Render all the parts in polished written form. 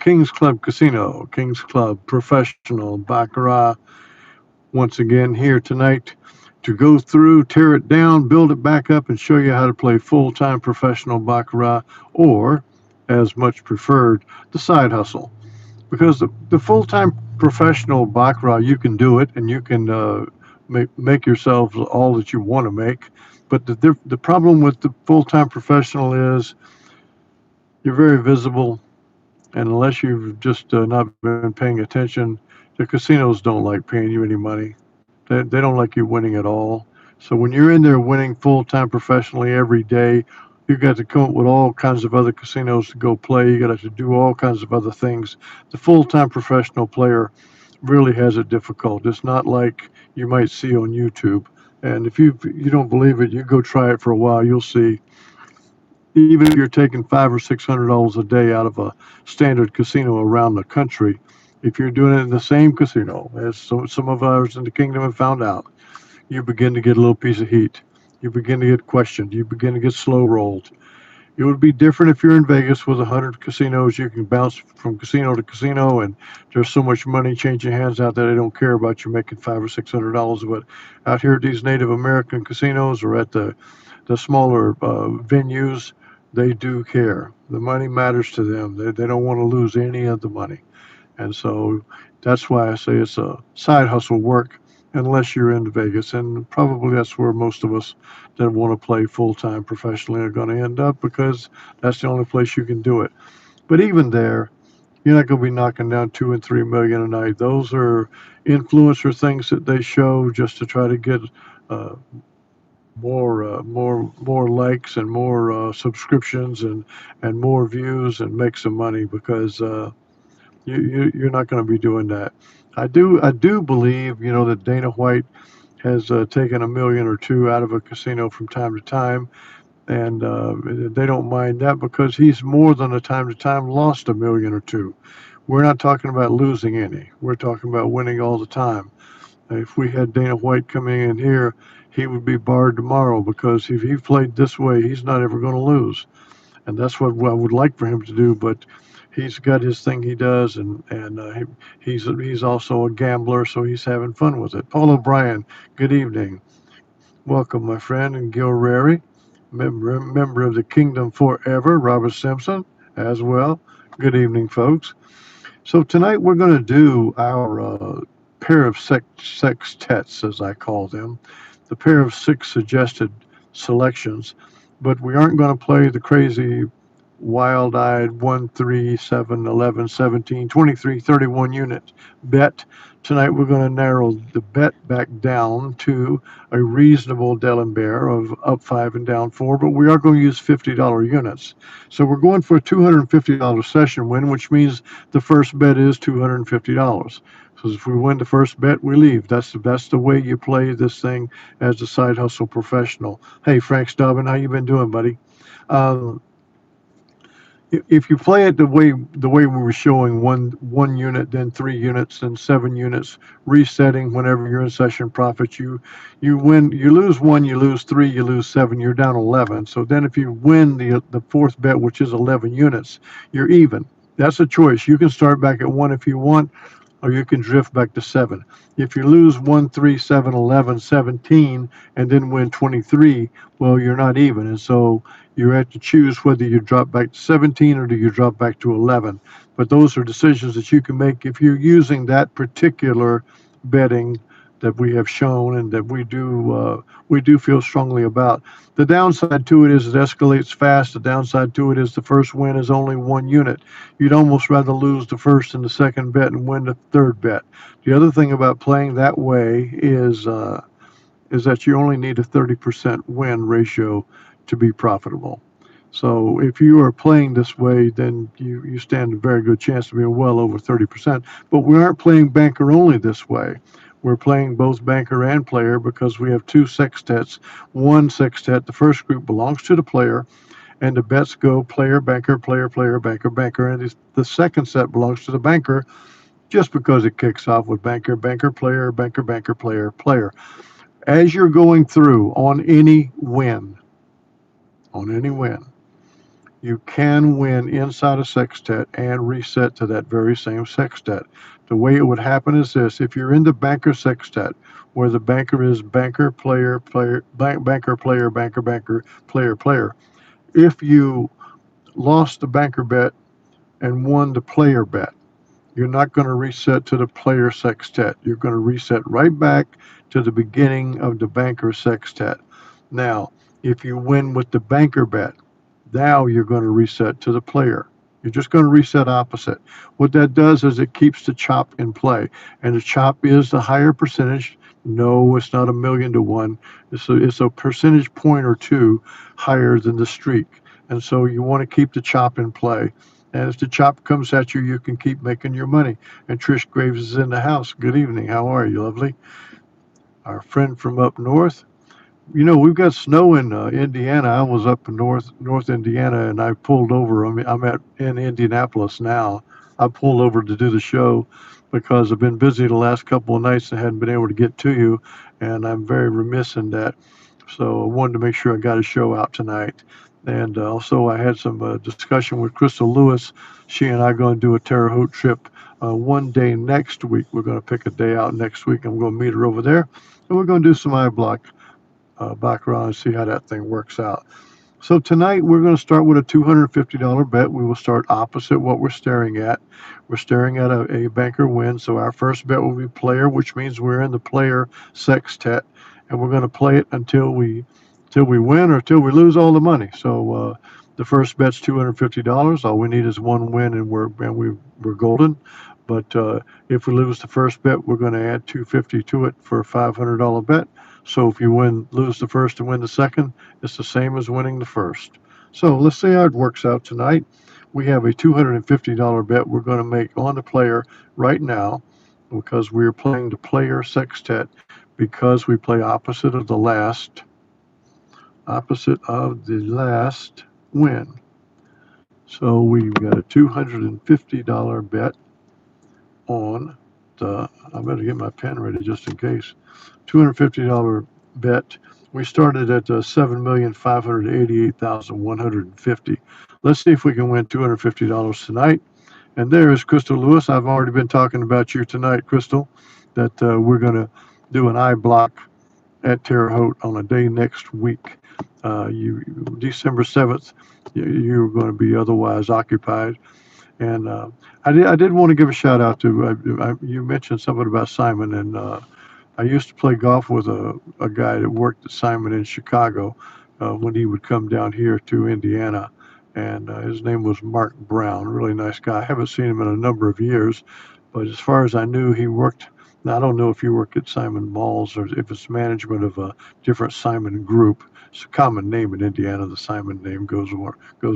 Kings Club Casino, Kings Club Professional Baccarat, once again here tonight to go through, tear it down, build it back up, and show you how to play full time professional Baccarat, or, as much preferred, the side hustle. Because the full time professional Baccarat, you can do it and you can make yourselves all that you want to make. But the problem with the full time professional is you're very visible, and unless you've just not been paying attention, the casinos don't like paying you any money. They don't like you winning at all. So when you're in there winning full time professionally every day, you got to come up with all kinds of other casinos to go play. You got to do all kinds of other things. The full time professional player really has it difficult. It's not like you might see on YouTube. And if you don't believe it, you go try it for a while. You'll see. Even if you're taking $500 or $600 a day out of a standard casino around the country, if you're doing it in the same casino, as some of ours in the kingdom have found out, you begin to get a little piece of heat. You begin to get questioned. You begin to get slow rolled. It would be different if you're in Vegas with 100 casinos. You can bounce from casino to casino, and there's so much money changing hands out there they don't care about you making $500 or $600. But out here at these Native American casinos or at the smaller venues, they do care. The money matters to them. They don't want to lose any of the money. And so that's why I say it's a side hustle work unless you're in Vegas. And probably that's where most of us that want to play full time professionally are going to end up because that's the only place you can do it. But even there, you're not going to be knocking down 2 and 3 million a night. Those are influencer things that they show just to try to get uh, more likes and more subscriptions and more views and make some money because you're not going to be doing that. I do believe that Dana White has taken a million or two out of a casino from time to time, and they don't mind that because he's more than a time to time lost a million or two. We're not talking about losing any. We're talking about winning all the time. If we had Dana White coming in here, he would be barred tomorrow because if he played this way, he's not ever going to lose. And that's what I would like for him to do. But he's got his thing he does, and he's also a gambler, so he's having fun with it. Paul O'Brien, good evening. Welcome, my friend, and Gil Rary, member of the Kingdom Forever, Robert Simpson, as well. Good evening, folks. So tonight we're going to do our pair of sextets, as I call them, the pair of six suggested selections, but we aren't going to play the crazy wild-eyed 1, 3, 7, 11, 17, 23, 31 unit bet. Tonight we're going to narrow the bet back down to a reasonable D'Alembert of up 5 and down 4, but we are going to use $50 units. So we're going for a $250 session win, which means the first bet is $250. So if we win the first bet, we leave. That's the way you play this thing as a side hustle professional. Hey, Frank Stubbin, how you been doing, buddy? Um, if you play it the way we were showing, one unit, then 3 units, then 7 units, resetting whenever you're in session profits, you win, you lose one, you lose three, you lose seven, you're down 11. So then if you win the fourth bet, which is 11 units, you're even. That's a choice. You can start back at one if you want, or you can drift back to seven. If you lose 1, 3, 7, 11, 17, and then win 23, well, you're not even. And so you have to choose whether you drop back to 17 or do you drop back to 11. But those are decisions that you can make if you're using that particular betting that we have shown and that we do feel strongly about. The downside to it is it escalates fast. The downside to it is the first win is only 1 unit. You'd almost rather lose the first and the second bet and win the third bet. The other thing about playing that way is that you only need a 30% win ratio to be profitable. So if you are playing this way, then you stand a very good chance of being well over 30%. But we aren't playing banker only this way. We're playing both banker and player because we have two sextets. One sextet, the first group belongs to the player, and the bets go player, banker, player, player, banker, banker. And the second set belongs to the banker just because it kicks off with banker, banker, player, banker, banker, player, player. As you're going through on any win, you can win inside a sextet and reset to that very same sextet. The way it would happen is this: if you're in the banker sextet, where the banker is banker, player, player, banker, player, banker, banker, player, player. If you lost the banker bet and won the player bet, you're not going to reset to the player sextet. You're going to reset right back to the beginning of the banker sextet. Now, if you win with the banker bet, now you're going to reset to the player. You're just going to reset opposite. What that does is it keeps the chop in play, and the chop is the higher percentage. No, it's not 1,000,000 to 1. It's a percentage point or two higher than the streak, and so you want to keep the chop in play. And if the chop comes at you, you can keep making your money. And Trish Graves is in the house. Good evening. How are you, lovely? Our friend from up north. You know, we've got snow in Indiana. I was up in North Indiana, and I pulled over. I'm in Indianapolis now. I pulled over to do the show because I've been busy the last couple of nights and hadn't been able to get to you, and I'm very remiss in that. So I wanted to make sure I got a show out tonight. And also, I had some discussion with Crystal Lewis. She and I are going to do a Terre Haute trip one day next week. We're going to pick a day out next week. I'm going to meet her over there, and we're going to do some iBlock background and see how that thing works out. So tonight we're going to start with a $250 bet. We will start opposite what we're staring at. We're staring at a banker win. So our first bet will be player, which means we're in the player sextet, and we're going to play it until we win or till we lose all the money. So the first bet's $250. All we need is one win, and we're golden. But if we lose the first bet, we're going to add 250 to it for a $500 bet. So if you lose the first and win the second, it's the same as winning the first. So let's see how it works out tonight. We have a $250 bet we're going to make on the player right now because we're playing the player sextet because we play opposite of the last win. So we've got a $250 bet on I better get my pen ready just in case. $250 bet. We started at 7,588,150. Let's see if we can win $250 tonight. And there is Crystal Lewis. I've already been talking about you tonight, Crystal, that we're going to do an iBlock at Terre Haute on a day next week. December 7th, you're going to be otherwise occupied. And I did want to give a shout out to you mentioned something about Simon, and I used to play golf with a guy that worked at Simon in Chicago when he would come down here to Indiana, and his name was Mark Brown. Really nice guy. I haven't seen him in a number of years, but as far as I knew, he worked. Now, I don't know if you work at Simon Malls or if it's management of a different Simon group. It's a common name in Indiana. The Simon name goes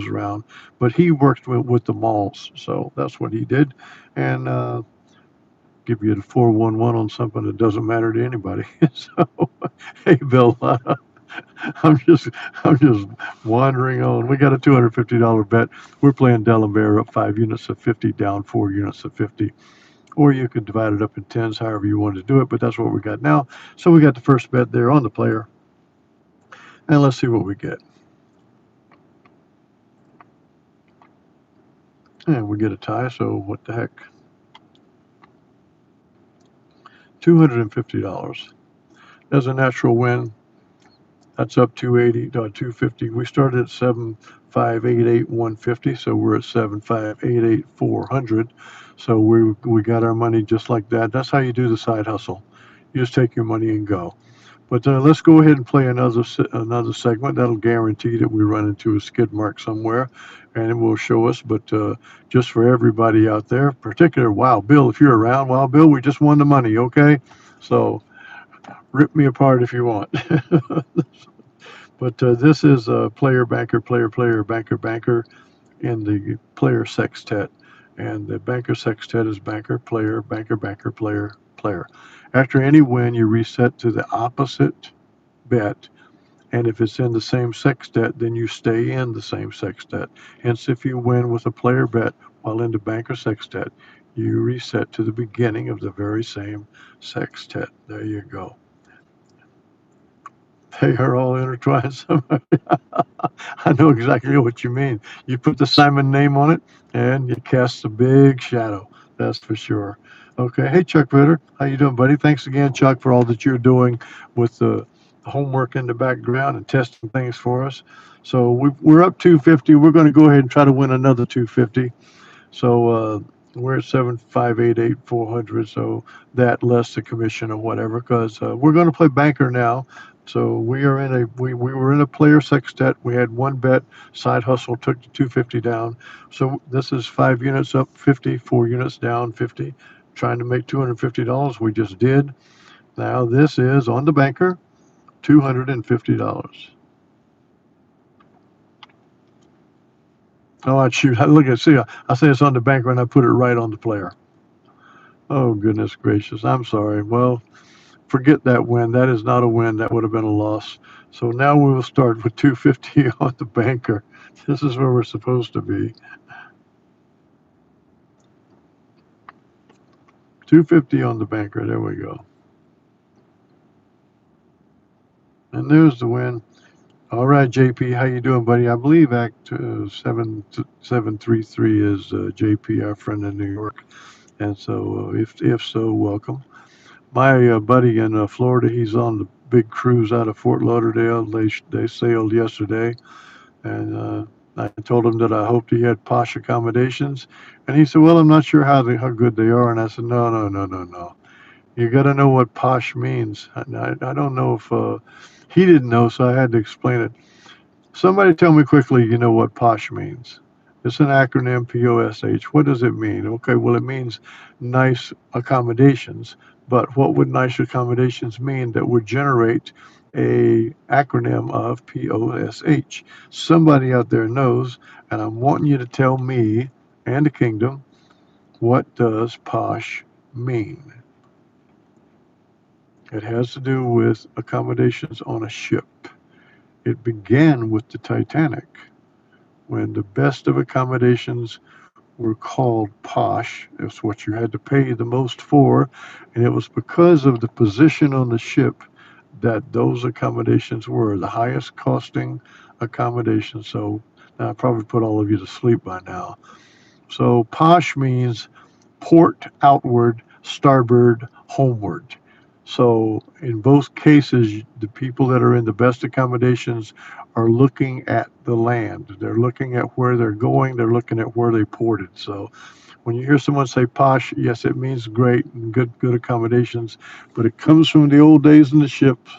around, but he worked with the malls, so that's what he did, and give you the 411 on something that doesn't matter to anybody. So, hey, Bill, I'm just I'm just wandering on. We got a $250 bet. We're playing Delamere up 5 units of 50, down 4 units of 50. Or you could divide it up in tens, however you want to do it, but that's what we got now. So we got the first bet there on the player. And let's see what we get. And we get a tie, so what the heck. $250. That's a natural win. That's up 280, 250. We started at 7,588, 150, so we're at 7,588, 400. So we got our money just like that. That's how you do the side hustle. You just take your money and go. But let's go ahead and play another segment. That'll guarantee that we run into a skid mark somewhere, and it will show us. But just for everybody out there, particular Wild Bill, if you're around, Wild Bill, we just won the money, okay? So rip me apart if you want. But this is player, banker, player, player, banker, banker in the player sextet. And the banker sextet is banker, player, banker, banker, player, player. After any win, you reset to the opposite bet. And if it's in the same sextet, then you stay in the same sextet. Hence, if you win with a player bet while in the banker sextet, you reset to the beginning of the very same sextet. There you go. They are all intertwined. I know exactly what you mean. You put the Simon name on it, and you cast a big shadow. That's for sure. Okay. Hey, Chuck Ritter, how you doing, buddy? Thanks again, Chuck, for all that you're doing with the homework in the background and testing things for us. So we're up 250. We're going to go ahead and try to win another 250. So we're at 7,588,400. So that less the commission or whatever, because we're going to play banker now. So we were in a player sextet. We had one bet. Side hustle took the 250 down. So this is 5 units up 50, 4 units down 50. Trying to make $250. We just did. Now this is on the banker, $250. Oh, I'd shoot. Look at see. I say it's on the banker and I put it right on the player. Oh, goodness gracious. I'm sorry. Well, forget that win. That is not a win. That would have been a loss. So now we will start with 250 on the banker. This is where we're supposed to be. 250 on the banker. There we go. And there's the win. All right, JP, how you doing, buddy? I believe Act 733 is JP, our friend in New York. And so if so, welcome. My buddy in Florida, he's on the big cruise out of Fort Lauderdale. They sailed yesterday, and I told him that I hoped he had posh accommodations, and he said, "Well, I'm not sure how good they are." And I said, "No, no, no, no, no. You got to know what posh means." I don't know if he didn't know, so I had to explain it. Somebody tell me quickly, you know what POSH means? It's an acronym, POSH. What does it mean? Okay, well, it means nice accommodations. But what would nice accommodations mean that would generate a acronym of POSH? Somebody out there knows, and I'm wanting you to tell me and the kingdom, what does POSH mean? It has to do with accommodations on a ship. It began with the Titanic, when the best of accommodations were called posh. It's what you had to pay the most for, and it was because of the position on the ship that those accommodations were the highest costing accommodations. So I probably put all of you to sleep by now. So posh means port outward, starboard, homeward. So in both cases, the people that are in the best accommodations are looking at the land. They're looking at where they're going. They're looking at where they ported. So when you hear someone say posh, yes, it means great and good accommodations, but it comes from the old days in the ships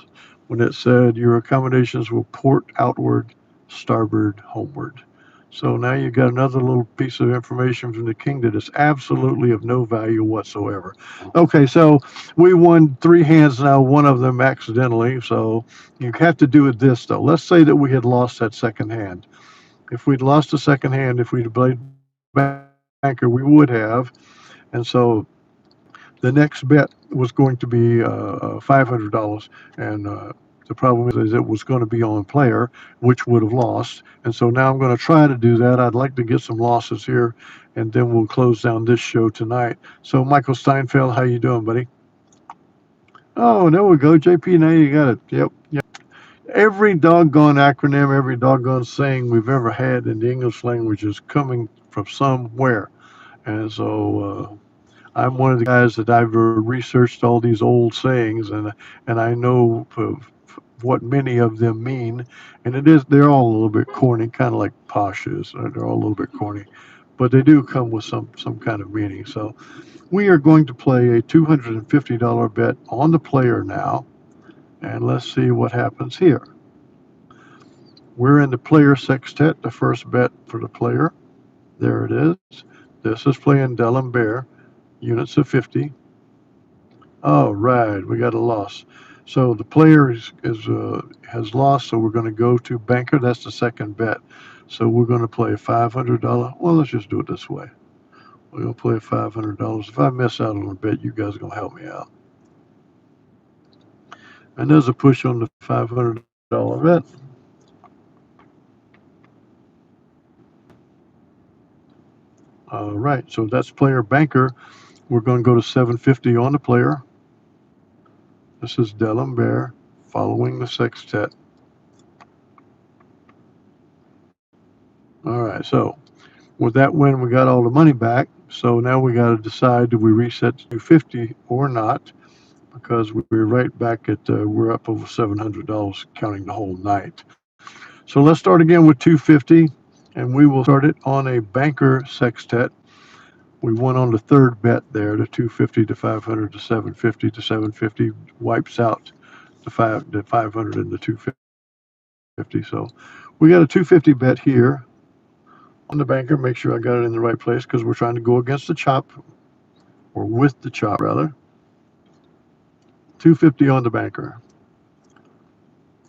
when it said your accommodations will port outward, starboard, homeward. So now you've got another little piece of information from the king that is absolutely of no value whatsoever. Okay, so we won three hands now, one of them accidentally. So you have to do it this though. Let's say that we had lost that second hand. If we'd lost the second hand, if we'd played banker, we would have. And so the next bet was going to be $500, and the problem is it was going to be on player, which would have lost. And so now I'm going to try to do that. I'd like to get some losses here, and then we'll close down this show tonight. So Michael Steinfeld, how you doing, buddy? Oh, there we go, JP. Now you got it. Yep, yep. Every doggone acronym, every doggone saying we've ever had in the English language is coming from somewhere. And so I'm one of the guys that I've researched all these old sayings, and I know what many of them mean, and they're all a little bit corny, kind of like posh is. They're all a little bit corny, but they do come with some kind of meaning. So we are going to play a $250 bet on the player now, and let's see what happens here. We're in the player sextet, the first bet for the player. There it is. This is playing D'Alembert, units of 50. All right, we got a loss. So the player has lost, so we're going to go to banker. That's the second bet. So we're going to play $500. Well, let's just do it this way. We're going to play $500. If I miss out on a bet, you guys are going to help me out. And there's a push on the $500 bet. All right, so that's player banker. We're going to go to 750 on the player. This is D'Alembert, following the sextet. All right, so with that win, we got all the money back. So now we got to decide, do we reset to 250 or not? Because we're right back at, we're up over $700 counting the whole night. So let's start again with 250, and we will start it on a banker sextet. We won on the third bet there, the 250 to 500 to 750 to 750 wipes out the 500 and the 250. So we got a 250 bet here on the banker. Make sure I got it in the right place because we're trying to go against the chop, or with the chop rather. 250 on the banker.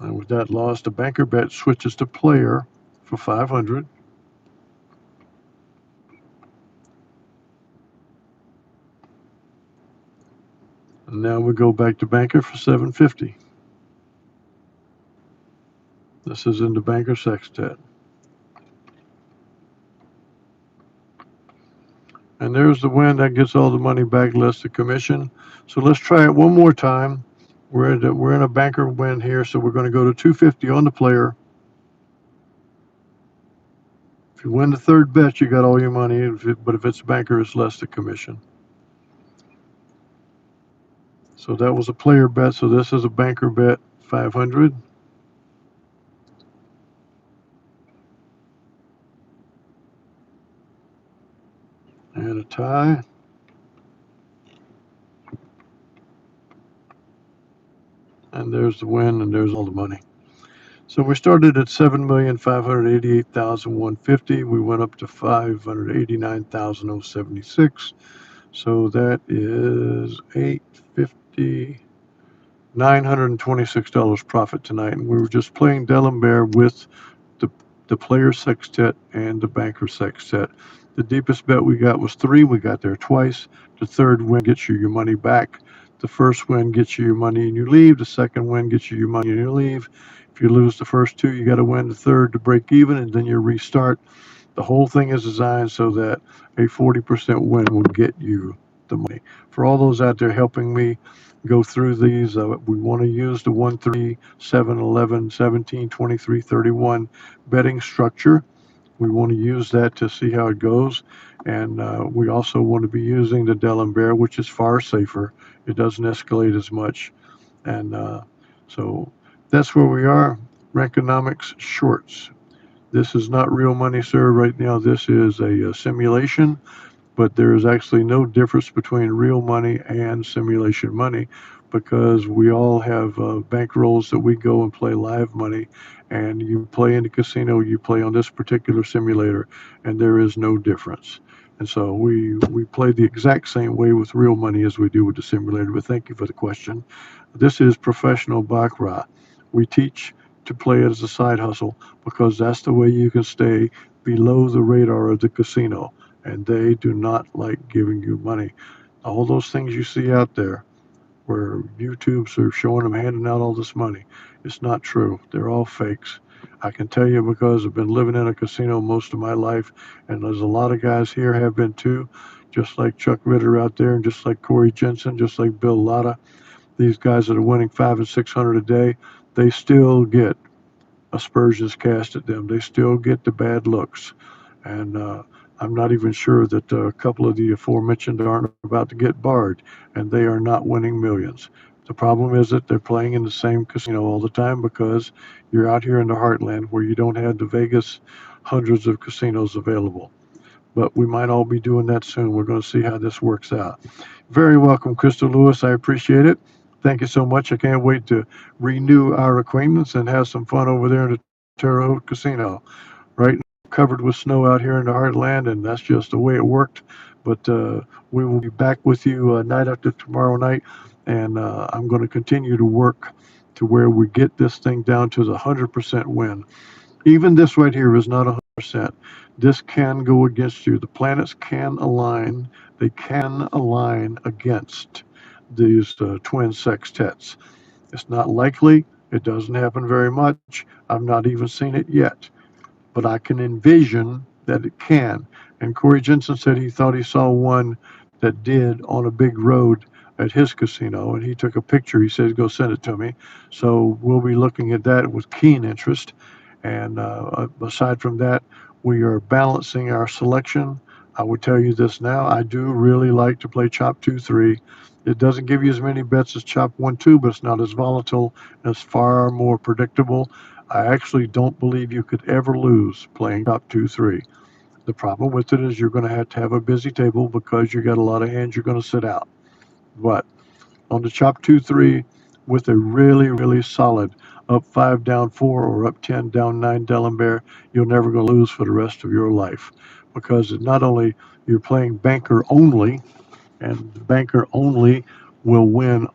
And with that loss, the banker bet switches to player for 500. And now we go back to banker for 750. This is in the banker sextet. And there's the win. That gets all the money back less the commission. So let's try it one more time. We're in a banker win here, so we're going to go to 250 on the player. If you win the third bet, you got all your money. But if it's banker, it's less the commission. So that was a player bet. So this is a banker bet, 500. And a tie. And there's the win, and there's all the money. So we started at 7,588,150. We went up to 589,076. So that is $926 profit tonight. And we were just playing D'Alembert with the player sextet and the banker sextet. The deepest bet we got was 3. We got there twice. The third win gets you your money back. The first win gets you your money and you leave. The second win gets you your money and you leave. If you lose the first 2, you got to win the third to break even, and then you restart. The whole thing is designed so that a 40% win will get you the money. For all those out there helping me go through these, we want to use the 1, 3, 7, 11, 17, 23, 31 betting structure. We want to use that to see how it goes. And we also want to be using the D'Alembert, which is far safer. It doesn't escalate as much. And so that's where we are. Rankonomics shorts. This is not real money, sir. Right now, this is a simulation, but there is actually no difference between real money and simulation money, because we all have bankrolls that we go and play live money, and you play in the casino, you play on this particular simulator, and there is no difference. And so we play the exact same way with real money as we do with the simulator. But thank you for the question. This is professional baccarat. We teach to play it as a side hustle because that's the way you can stay below the radar of the casino, and they do not like giving you money. All those things you see out there where YouTubes are showing them handing out all this money, it's not true. They're all fakes. I can tell you because I've been living in a casino most of my life, and there's a lot of guys here have been too, just like Chuck Ritter out there, and just like Corey Jensen, just like Bill Latta. These guys that are winning $500 and $600 a day, they still get aspersions cast at them. They still get the bad looks. And I'm not even sure that a couple of the aforementioned aren't about to get barred, and they are not winning millions. The problem is that they're playing in the same casino all the time because you're out here in the heartland where you don't have the Vegas hundreds of casinos available. But we might all be doing that soon. We're going to see how this works out. Very welcome, Crystal Lewis. I appreciate it. Thank you so much. I can't wait to renew our acquaintance and have some fun over there in the Terre Haute Casino. Right now, covered with snow out here in the heartland, and that's just the way it worked. But we will be back with you night after tomorrow night, and I'm going to continue to work to where we get this thing down to the 100% win. Even this right here is not 100%. This can go against you. The planets can align. They can align against these twin sextets. It's not likely. It doesn't happen very much. I've not even seen it yet. But I can envision that it can. And Corey Jensen said he thought he saw one that did on a big road at his casino, and he took a picture. He said, "Go send it to me." So we'll be looking at that with keen interest. And aside from that, we are balancing our selection. I would tell you this now: I do really like to play Chop 2-3. It doesn't give you as many bets as Chop 1-2, but it's not as volatile. And it's far more predictable. I actually don't believe you could ever lose playing Chop 2-3. The problem with it is you're going to have a busy table because you got a lot of hands you're going to sit out. But on the Chop 2-3 with a really, really solid up 5, down 4, or up 10, down 9 D'Alembert, you're never going to lose for the rest of your life, because not only you're playing banker only, and the banker only will win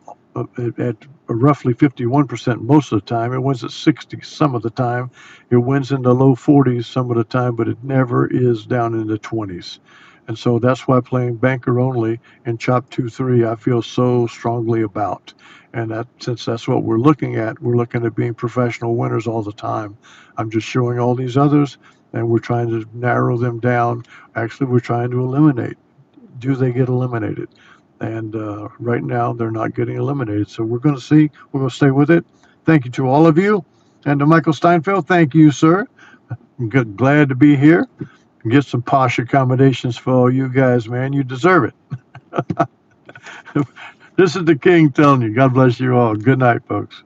at roughly 51% most of the time. It wins at 60 some of the time. It wins in the low 40s some of the time, but it never is down in the 20s. And so that's why playing banker only and Chop 2-3 I feel so strongly about. And that, since that's what we're looking at being professional winners all the time. I'm just showing all these others, and we're trying to narrow them down. Actually, we're trying to eliminate. Do they get eliminated? And right now, they're not getting eliminated. So we're going to see. We're going to stay with it. Thank you to all of you. And to Michael Steinfeld, thank you, sir. I'm glad to be here. Get some posh accommodations for all you guys, man. You deserve it. This is the King telling you. God bless you all. Good night, folks.